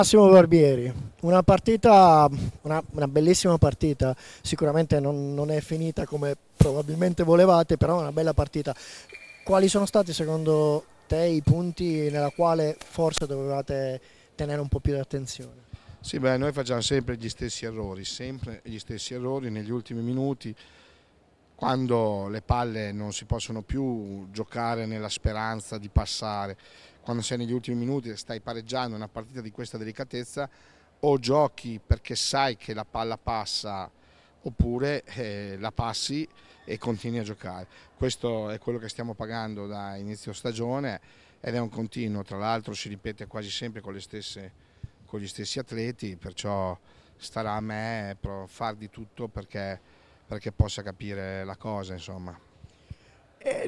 Massimo Barbieri, una partita, una bellissima partita, sicuramente non è finita come probabilmente volevate, però è una bella partita. Quali sono stati secondo te i punti nella quale forse dovevate tenere un po' più di attenzione? Sì, beh, noi facciamo sempre gli stessi errori negli ultimi minuti, quando le palle non si possono più giocare nella speranza di passare, quando sei negli ultimi minuti e stai pareggiando una partita di questa delicatezza, o giochi perché sai che la palla passa, oppure la passi e continui a giocare. Questo è quello che stiamo pagando da inizio stagione ed è un continuo, tra l'altro si ripete quasi sempre con gli stessi atleti, perciò starà a me far di tutto perché possa capire la cosa, insomma.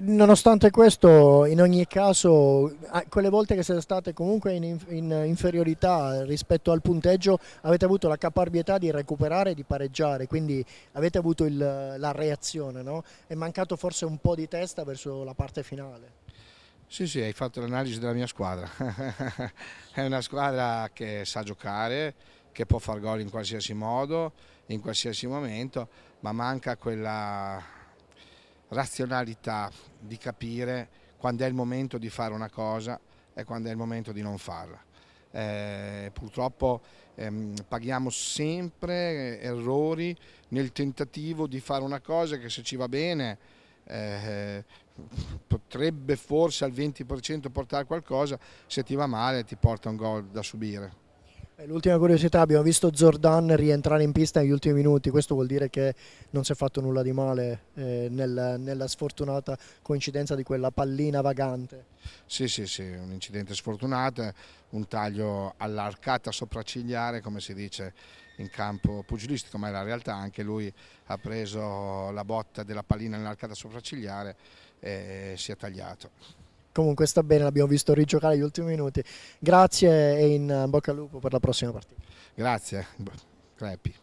Nonostante questo, in ogni caso, quelle volte che siete state comunque in inferiorità rispetto al punteggio, avete avuto la caparbietà di recuperare e di pareggiare, quindi avete avuto la reazione, no? È mancato forse un po' di testa verso la parte finale. Sì, sì, hai fatto l'analisi della mia squadra. È una squadra che sa giocare, che può far gol in qualsiasi modo, in qualsiasi momento, ma manca quella razionalità di capire quando è il momento di fare una cosa e quando è il momento di non farla. Purtroppo paghiamo sempre errori nel tentativo di fare una cosa che, se ci va bene, eh, potrebbe forse al 20% portare qualcosa, se ti va male ti porta un gol da subire. L'ultima curiosità, abbiamo visto Zordan rientrare in pista negli ultimi minuti, questo vuol dire che non si è fatto nulla di male nella sfortunata coincidenza di quella pallina vagante. Sì, sì, sì, un incidente sfortunato, un taglio all'arcata sopraccigliare, come si dice in campo pugilistico, ma in realtà anche lui ha preso la botta della pallina nell'arcata sopraccigliare e si è tagliato. Comunque sta bene, l'abbiamo visto rigiocare gli ultimi minuti. Grazie e in bocca al lupo per la prossima partita. Grazie, Crepi.